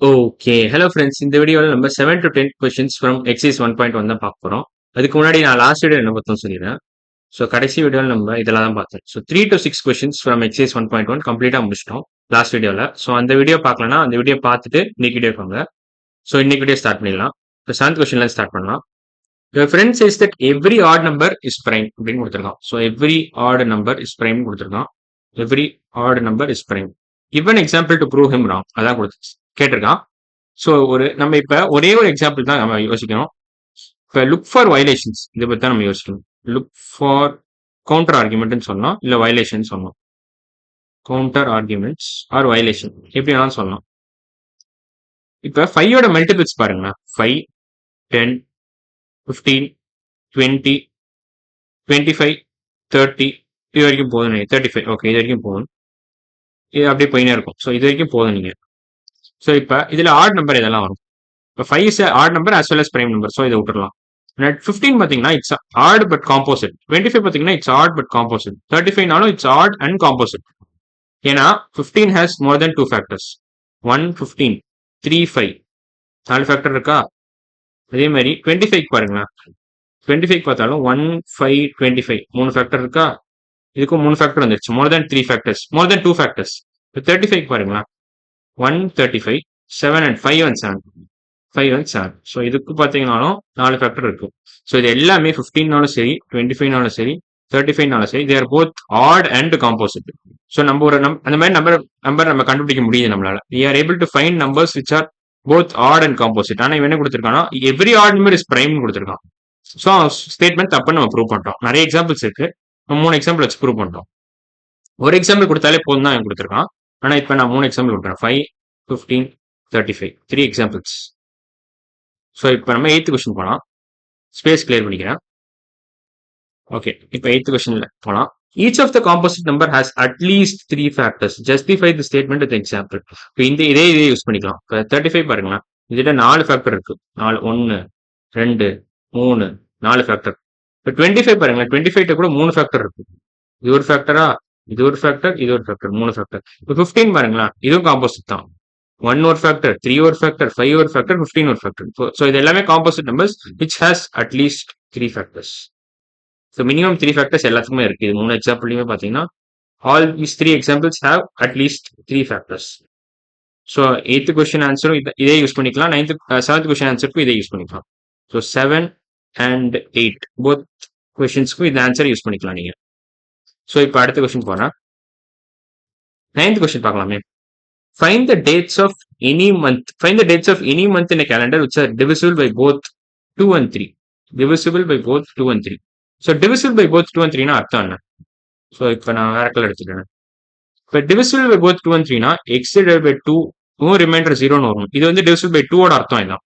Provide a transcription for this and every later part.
Okay. Hello friends. இந்த வீடியோல நம்ம 7 to 10 கொஸ்டின்ஸ் ஃப்ரம் எக்ஸர்சைஸ் 1.1 தான் பார்க்க போறோம். அதுக்கு முன்னாடி நான் லாஸ்ட் வீடியோ என்ன பார்த்தோம்னு சொல்லிடுறேன். ஸோ கடைசி வீடியோல நம்ம இதெல்லாம் தான் பார்த்தோம். So 3 to 6 questions from exercise 1.1 கம்ப்ளீட்டா முடிச்சிட்டோம் லாஸ்ட் வீடியோல. ஸோ அந்த வீடியோ பார்க்கலன்னா அந்த வீடியோ பார்த்துட்டு இன்னைக்கு வீடியோ வாங்க. ஸோ இன்னைக்கு வீடியோ ஸ்டார்ட் பண்ணிடலாம். இப்போ 7th கொஸ்டின்ல ஸ்டார்ட் பண்ணலாம். Your friend says that every odd number is prime அப்படின்னு கொடுத்துருக்கான். So every odd number is prime கொடுத்துருக்கான். Every odd number is prime. Give an example to prove him wrong. அதான் கேட்டிருக்கான். So நம்ம இப்ப ஒரே ஒரு எக்ஸாம்பிள் தான் நம்ம யோசிக்கணும். இப்ப லுக் ஃபார் வயலேஷன்ஸ் இதை பத்தி தான் நம்ம யோசிக்கணும். லுக் ஃபார் கவுண்டர் ஆர்குமெண்ட்னு சொல்லலாம், இல்ல வயலேஷன் சொல்லலாம். கவுண்டர் ஆர்குமெண்ட்ஸ் ஆர் வயலேஷன் எப்படி வேணாலும் சொல்லலாம். இப்ப 5ஓட மல்டிபிள்ஸ் பாருங்களேன். 5, 10, 15, 20, 25, 30 இது வரைக்கும் போதும். 35 ஓகே, இது வரைக்கும் போதும். இது அப்படியே போயினே இருக்கும். ஸோ இது வரைக்கும் போதும் நீங்க. ஸோ இப்ப இதுல ஆட் நம்பர் இதெல்லாம் வரும். இப்போ 5 is add number as well as prime number. So இதை விட்டுறலாம். 15 பார்த்தீங்கன்னா இட்ஸ் ஆட் பட் காம்போசிட். 25 பார்த்தீங்கன்னா இட்ஸ் ஆட் பட் காம்போசிட். 35நாலும் இட்ஸ் ஆட் அண்ட் காம்போசிட். ஏன்னா 15 has more than 2 factors. 1, 15, 3, 5 4 factor இருக்கா? அதே மாதிரி 25 பாருங்களேன். 25 பார்த்தாலும் 1, 5, 25 3 ஃபேக்டர் இருக்கா? இதுக்கும் 3 ஃபேக்டர் வந்துருச்சு. மோர் தென் 3 ஃபேக்டர்ஸ், மோர் தென் 2 ஃபேக்டர்ஸ். 35 பாருங்களேன். 1, 35, 7 and 5 and 7. 5 and 7. ஸோ இதுக்கு பார்த்தீங்கன்னாலும் 4 ஃபேக்டர் இருக்கும். ஸோ இது எல்லாமே 15நாலும் சரி, 25நாலும் சரி, 35நாலும் சரி, there both odd and composite. So நம்ம அந்த மாதிரி நம்பர் நம்ம கண்டுபிடிக்க முடியுது நம்மளால. We are able to find numbers which are both odd and composite. ஆனால் இவன் என்ன கொடுத்துருக்கானா every odd number is prime கொடுத்துருக்கான். ஸோ ஸ்டேட்மெண்ட் தப்புன்னு நம்ம ப்ரூவ் பண்ணிட்டோம். நிறைய எக்ஸாம்பிள்ஸ் இருக்கு. 3 எக்ஸாம்பிள் வச்சு ப்ரூவ் பண்ணிட்டோம். ஒரு எக்ஸாம்பிள் கொடுத்தாலே போதும் தான் அவன் கொடுத்துருக்கான். ஆனால் இப்போ நான் 3 எக்ஸாம்பிள் கொடுக்குறேன். 5, 15, 35 3 எக்ஸாம்பிள்ஸ். ஸோ இப்போ நம்ம 8th கொஸ்டின் போகலாம். ஸ்பேஸ் கிளியர் பண்ணிக்கிறேன். ஓகே, இப்போ 8th கொஸ்டின்ல போகலாம். Each of the composite number has at least 3 factors. Justify the statement with example. இப்போ இதே யூஸ் பண்ணிக்கலாம். இப்போ 35 பாருங்களேன். இதுல 4 ஃபேக்டர் இருக்கு. 4 1 2 3 4 ஃபேக்டர். இப்போ 25 பாருங்களேன். 25 கூட 3 ஃபேக்டர் இருக்கு. இது ஒரு ஃபேக்டரா, இது ஒரு ஃபேக்டர், இது ஒரு ஃபேக்டர், 3 ஃபேக்டர். இப்போ 15 பாருங்களேன். இதுவும் காம்போசிட் தான். 1 ஒரு ஃபேக்டர், 3 ஒரு ஃபேக்டர், 5 ஒரு ஃபேக்டர், 15 ஒரு ஃபேக்டர். ஸோ இது எல்லாமே composite numbers which has at least 3 factors. So minimum 3 factors எல்லாத்துக்குமே இருக்கு. இது 3 எக்ஸாம்பிள்லையுமே பார்த்தீங்கன்னா ஆல் தீஸ் 3 எக்ஸாம்பிள்ஸ் ஹேவ் அட்லீஸ்ட் 3 ஃபேக்டர்ஸ். ஸோ 8th கொஸ்டின் ஆன்சரும் இதே யூஸ் பண்ணிக்கலாம். 7th கொஸ்டின் ஆன்சருக்கும் இதே யூஸ் பண்ணிக்கலாம். ஸோ 7 and 8 போத் கொஸ்டின்ஸ்க்கும் இந்த ஆன்சர் யூஸ் பண்ணிக்கலாம் நீங்க. ஸோ இப்போ அடுத்த கொஸ்டின் போறேன். 9th கொஸ்டின் பார்க்கலாமே. Find the dates of any month. Find the dates of any month in a calendar which are divisible by both 2 and 3. Divisible by both 2 and 3. So divisible by both 2 and 3 னா அர்த்தம் என்ன? So இப்போ நான் வேற colour எடுத்துக்கிறேன். இப்போ divisible by both 2 and 3 னா x divided by 2 reminder 0ன்னு வரும். இது வந்து divisible by 2ஓட அர்த்தம் இதான்.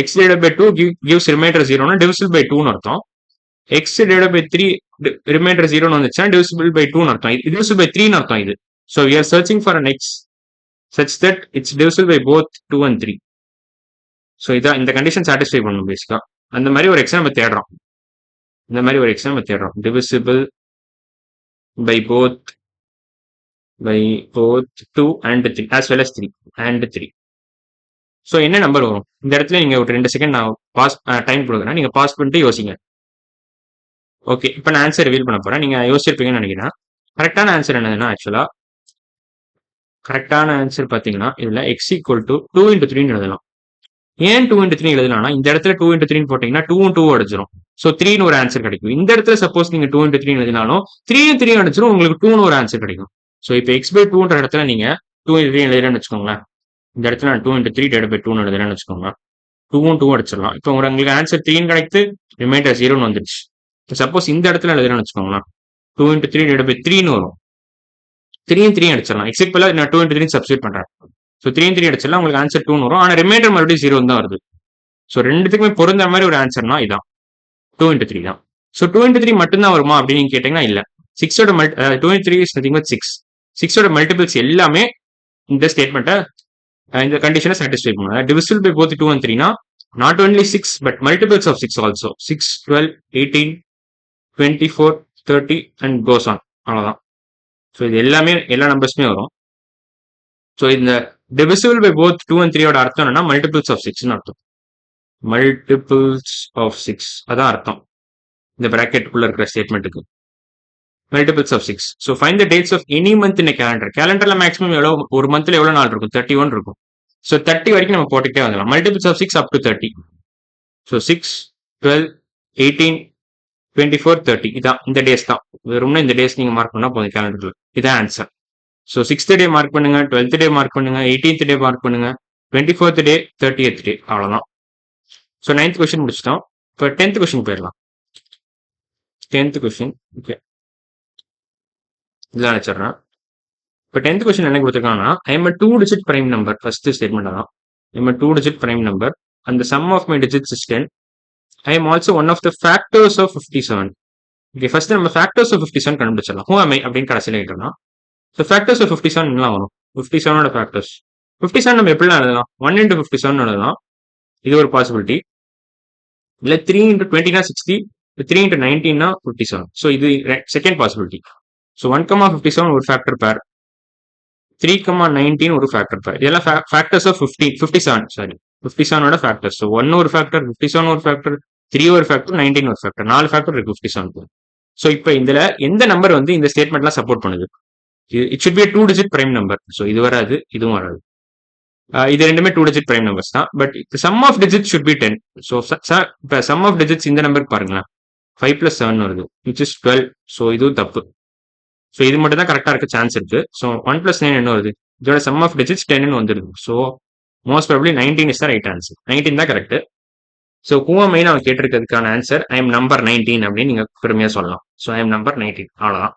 x divided by 2 gives remainder 0னா divisible by 2ன்னு அர்த்தம். x divided by 3 remainder 0ன்னு வந்துச்சுன்னா divisible by 2ன்னு அர்த்தம். இது divisible by 3ன்னு அர்த்தம் இது. So we are searching for an x such that it's divisible by both 2 and 3. So இதான் இந்த கண்டிஷன் சாட்டிஸ்ஃபை பண்ணணும் பேசிக்கா. அந்த மாதிரி ஒரு எக்ஸாம் நம்ம தேடுறோம். divisible by both 2 and 3 as well as 3 and 3. So என்ன நம்பர் வரும் இந்த இடத்துல? நீங்க ஒரு 2 செகண்ட் நான் பாஸ் டைம் கொடுக்குறேன். நீங்க பாஸ் பண்ணிட்டு யோசிங்க. ஓகே, இப்போ நான் ஆன்சர் ரிவீல் பண்ண போறேன். நீங்க யோசிச்சிருப்பீங்கன்னு நினைக்கிறேன். கரெக்டான ஆன்சர் என்னதுன்னா ஆக்சுவலா கரெக்டான ஆன்சர் பார்த்தீங்கன்னா இதுல x equal to 2 into 3 எழுதலாம். ஏன் 2 into 3 எழுதலாம்னா இந்த இடத்துல 2 into 3 போட்டீங்கன்னா 2 2 அடிச்சிடும். ஸோ 3ன்னு ஒரு ஆன்சர் கிடைக்கும். இந்த இடத்துல சப்போஸ் நீங்க 2 into 3 எழுதினாலும் 3 3 அடிச்சிடும், உங்களுக்கு 2ன்னு ஒரு ஆன்சர் கிடைக்கும். ஸோ இப்போ x by 2ன்ற இடத்துல நீங்க 2 into 3 எழுதுறேன்னு வச்சுக்கோங்களேன். இந்த இடத்துல நான் 2 into 3 divided by 2 எழுதுறேன்னு வச்சுக்கோங்க. 2 அடிச்சிடலாம். இப்போ உங்களுக்கு ஆன்சர் 3 கிடைத்து ரிமைண்டர் 0ன்னு வந்துருச்சு. சப்போஸ் இந்த இடத்துல எழுதுறேன்னு வச்சுக்கோங்களேன். 2 into 3 divided by 3ன்னு வரும். 3 அடிச்சிடலாம். எக்ஸிட் பதிலா நான் 2 into 3 சப்ஸ்டியூட் பண்றேன். ஸோ 3 அடிச்சிடலாம், உங்களுக்கு ஆன்சர் 2ன்னு வரும். ஆனால் ரிமைண்டர் மறுபடியும் 0 தான் வருது. ஸோ ரெண்டுத்துக்குமே பொருந்த மாதிரி ஒரு ஆன்சர்னா இதான் 2 into 3 தான். ஸோ 2 into 3 மட்டும்தான் வருமா அப்படின்னு நீங்க கேட்டீங்கன்னா இல்ல. 6ஓட 2 into 3 இஸ் நதிங் பட் 6. 6ஓட மல்டிபிள்ஸ் எல்லாமே இந்த ஸ்டேட்மெண்ட்டை இந்த கண்டிஷனை சாட்டிஸ்ஃபை பண்ணுவாங்க. divisible by both 2 and 3 னா not only 6 but multiples of 6 also. 6, 12, 18, 24, 30 and goes on. அவ்வளவுதான். ஸோ இது எல்லாமே எல்லா நம்பர்ஸுமே வரும். ஸோ இந்த டிவிசிபிள் பை போத் 2 and 3 ஓட அர்த்தம் என்னன்னா மல்டிபிள்ஸ் ஆஃப் 6 அர்த்தம். மல்டிபிள்ஸ் ஆஃப் 6 அதான் அர்த்தம் இந்த பிராக்கெட் குள்ள இருக்கிற ஸ்டேட்மெண்ட்டுக்கு. Multiples of 6. So find the dates of any month in calendar. கேலண்டர்ல மேக்ஸிமம் எவ்வளவு ஒரு மந்த்ல எவ்வளவு நாள் இருக்கும்? 31 இருக்கும். ஸோ 30 வரைக்கும் நம்ம போட்டுக்கிட்டே வந்துடலாம். Multiples of 6 up to 30. So 6, 12, 18, 24, 30 இதான் இந்த டேஸ் தான். வெறும்னா இந்த டேஸ் நீங்க மார்க் பண்ணா போதும் கேலண்டர்ல. இதான் ஆன்சர். ஸோ 6th டே மார்க் பண்ணுங்க, 12th டே மார்க் பண்ணுங்க, 18th டே மார்க் பண்ணுங்க, 24th டே, 30th டே, அவ்வளவுதான். ஸோ 9th கொஸ்டின் முடிச்சிட்டோம். இப்போ 10th கொஸ்டின் போயிடலாம். 10th கொஸ்டின் ஓகே இதான் வச்சிடறேன். இப்போ 10th கொஸ்டின் என்ன கொடுத்துருக்காங்கன்னா, I am a 2-digit prime number. First statement தான். I am a 2-digit prime number and the sum of my digits is 10. I am also one of the factors of 57. Okay first நம்ம factors of 57 கண்டுபிடிச்சிடலாம். Who am I அப்படின்னு கடைசியில் கேட்டோம்னா, so factors of 57 என்னலாம் வரும்? 57ஓட factors 57 நம்ம எப்படிலாம் எழுதலாம்? 1 into 57 எழுதலாம். இது ஒரு பாசிபிலிட்டி. இல்லை 3 into 20 60, 3 into 19 57. ஸோ இது செகண்ட் பாசிபிலிட்டி. ஸோ 1,57 ஒரு ஃபேக்டர் பேர், 3,19 ஒரு ஃபேக்டர் பேர். இதெல்லாம் ஃபேக்டர்ஸ் ஆஃப் 57 சாரி 57ஓட ஃபேக்டர்ஸ். ஸோ 1 ஒரு ஃபேக்டர், 57 ஒரு ஃபேக்டர், 3 ஒரு ஃபேக்டர், 19 ஒரு ஃபேக்டர். 4 ஃபேக்டர் இருக்கு 57. ஸோ இப்போ இதுல எந்த நம்பர் வந்து இந்த ஸ்டேட்மெண்ட்லாம் சப்போர்ட் பண்ணுது? It should be a 2-digit prime number. So இது வராது, இதுவும் வராது. இது ரெண்டுமே 2-digit prime numbers தான். But sum of digits should be 10. So இப்போ சம் ஆஃப் டிஜிட்ஸ் இந்த நம்பருக்கு பாருங்களேன், 5 + 7 வருது, விச் இஸ் 12. ஸோ இதுவும் தப்பு. ஸோ இது மட்டும் தான் கரெக்டாக இருக்க சான்ஸ் இருக்கு. ஸோ 1 + 9 என்ன வருது? இதோட சம் ஆஃப் டிஜிட்ஸ் 10 வந்துருது. So most probably 19 is the right answer. 19 தான் கரெக்ட். ஸோ ஹூவமைன்னு அவன் கேட்டிருக்கிறதுக்கான ஆன்சர் ஐ எம் நம்பர் 19 அப்படின்னு நீங்க பெருமையா சொல்லலாம். ஸோ ஐ எம் நம்பர் 19 அவ்வளோதான்.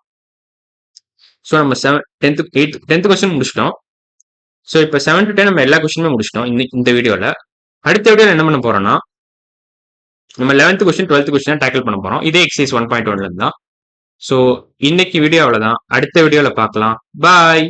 ஸோ நம்ம 10th கொஸ்டின் முடிச்சிட்டோம். ஸோ இப்போ 7 to 10 நம்ம எல்லா கொஸ்டினுமே முடிச்சிட்டோம் இந்த வீடியோவில். அடுத்த வீடியோவில் என்ன பண்ண போறோம்னா, நம்ம 11th question 12th question tackle பண்ண போறோம். இதே எக்ஸசைஸ் 1.1 தான். ஸோ இன்னைக்கு வீடியோ அவ்வளோதான். அடுத்த வீடியோவில் பார்க்கலாம். பாய்.